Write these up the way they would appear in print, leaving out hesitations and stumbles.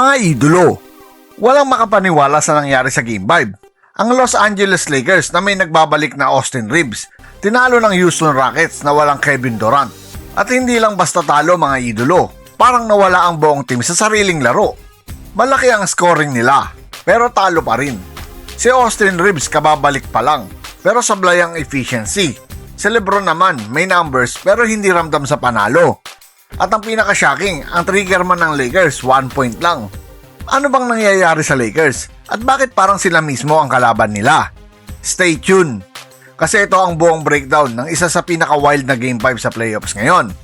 Mga idolo, walang makapaniwala sa nangyari sa Game 5. Ang Los Angeles Lakers na may nagbabalik na Austin Reeves, tinalo ng Houston Rockets na walang Kevin Durant. At hindi lang basta talo mga idolo, parang nawala ang buong team sa sariling laro. Malaki ang scoring nila, pero talo pa rin. Si Austin Reeves kababalik pa lang, pero sablay ang efficiency. Si LeBron naman may numbers pero hindi ramdam sa panalo. At ang pinaka-shocking, ang trigger man ng Lakers 1 point lang. Ano bang nangyayari sa Lakers? At bakit parang sila mismo ang kalaban nila? Stay tuned! Kasi ito ang buong breakdown ng isa sa pinaka-wild na Game 5 sa playoffs ngayon.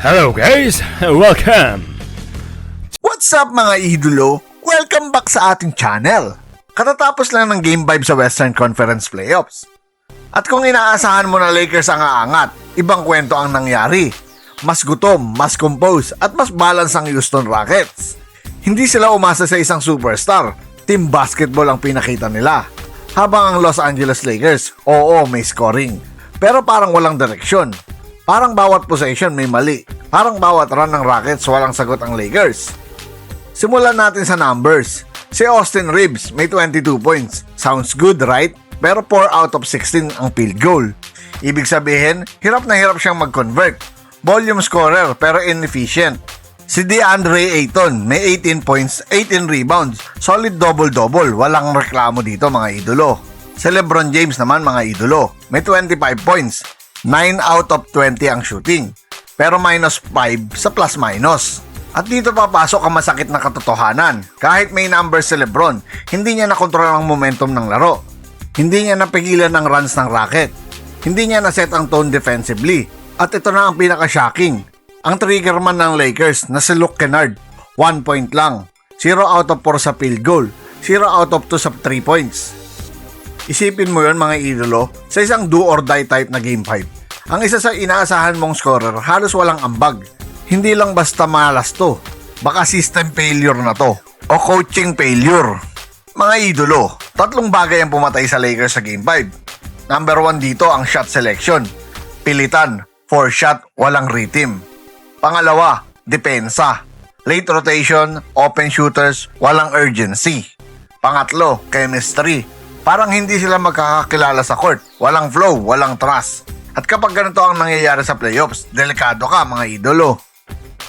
Hello guys, welcome! What's up mga idolo? Welcome back sa ating channel. Katatapos lang ng Game 5 sa Western Conference Playoffs. At kung inaasahan mo na Lakers ang aangat, ibang kwento ang nangyari. Mas gutom, mas compose, at mas balance ang Houston Rockets. Hindi sila umasa sa isang superstar. Team basketball ang pinakita nila. Habang ang Los Angeles Lakers, oo may scoring. Pero parang walang direksyon. Parang bawat possession may mali. Parang bawat run ng Rockets walang sagot ang Lakers. Simulan natin sa numbers. Si Austin Reeves may 22 points. Sounds good, right? Pero 4 out of 16 ang field goal. Ibig sabihin, hirap na hirap siyang mag-convert. Volume scorer pero inefficient. Si DeAndre Ayton may 18 points, 18 rebounds. Solid double-double. Walang reklamo dito mga idolo. Si LeBron James naman mga idolo. May 25 points. 9 out of 20 ang shooting. Pero minus 5 sa plus-minus. At dito papasok ang masakit na katotohanan. Kahit may numbers si LeBron, hindi niya nakontrol ang momentum ng laro. Hindi niya napigilan ang runs ng Rocket. Hindi niya naset ang tone defensively. At ito na ang pinaka-shocking. Ang trigger man ng Lakers na si Luke Kennard, 1 point lang. 0 out of 4 sa field goal. 0 out of 2 sa 3 points. Isipin mo yun mga idolo, sa isang do or die type na Game 5. Ang isa sa inaasahan mong scorer halos walang ambag. Hindi lang basta malas to. Baka system failure na to. O coaching failure. Mga idolo, 3 bagay ang pumatay sa Lakers sa Game 5. Number 1 dito ang shot selection. Pilitan, 4 shot, walang rhythm. Pangalawa, depensa. Late rotation, open shooters, walang urgency. Pangatlo, chemistry. Parang hindi sila magkakakilala sa court. Walang flow, walang trust. At kapag ganito ang nangyayari sa playoffs, delikado ka mga idolo.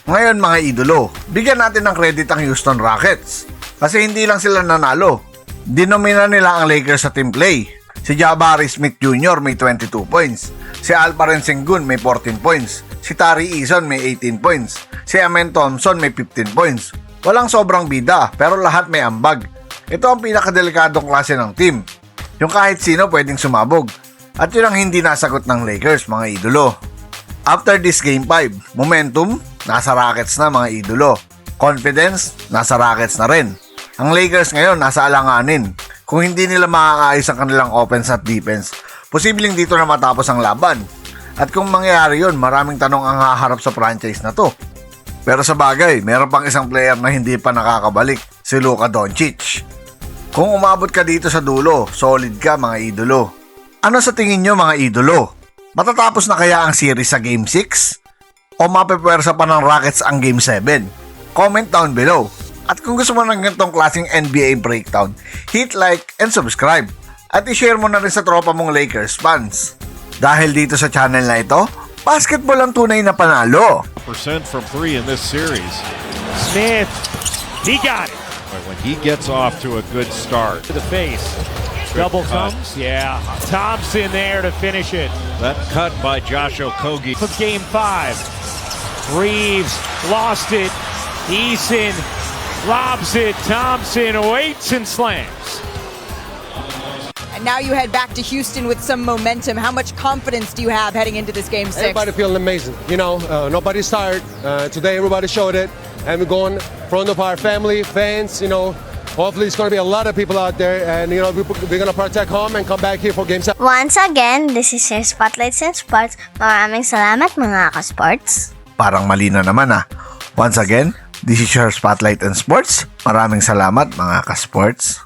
Ngayon mga idolo, bigyan natin ng credit ang Houston Rockets. Kasi hindi lang sila nanalo. Dinomina nila ang Lakers sa team play. Si Jabari Smith Jr. may 22 points. Si Alperen Sengun may 14 points. Si Tari Eason may 18 points. Si Amen Thompson may 15 points. Walang sobrang bida, pero lahat may ambag. Ito ang pinakadelikadong klase ng team. Yung kahit sino pwedeng sumabog. At yun ang hindi nasagot ng Lakers mga idolo. After this Game 5, momentum, nasa Rockets na mga idolo. Confidence, nasa Rockets na rin. Ang Lakers ngayon nasa alanganin. Kung hindi nila maaayos ang kanilang offense at defense, posibleng dito na matapos ang laban. At kung mangyayari yun, maraming tanong ang haharap sa franchise na to. Pero sa bagay, meron pang isang player na hindi pa nakakabalik, si Luka Doncic. Kung umabot ka dito sa dulo, solid ka mga idolo. Ano sa tingin nyo mga idolo? Matatapos na kaya ang series sa Game 6? O mapipwersa pa ng Rockets ang Game 7? Comment down below. At kung gusto mo ng ganitong klaseng NBA breakdown, hit like and subscribe. At i-share mo na rin sa tropa mong Lakers fans. Dahil dito sa channel na ito, basketball ang tunay na panalo. % from 3 in this series. Smith, he got it. But when he gets off to a good start, To the face. Double cut. comes, yeah. Thompson there to finish it. that cut by Josh Okogie. For Game 5. Reeves lost it. Eason lobs it. Thompson waits and slams. And now you head back to Houston with some momentum. How much confidence do you have heading into this Game 6? Everybody feeling amazing. You know, nobody's tired. Today, everybody showed it. And we're going in front of our family, fans, you know. Hopefully, it's going to be a lot of people out there. And, you know, we're going to protect home and come back here for Game 7. Once again, this is your Spotlights and Sports. Maraming salamat mga ka-sports. Parang mali na naman ah. Once again, this is your Spotlight and Sports. Maraming salamat mga ka-sports.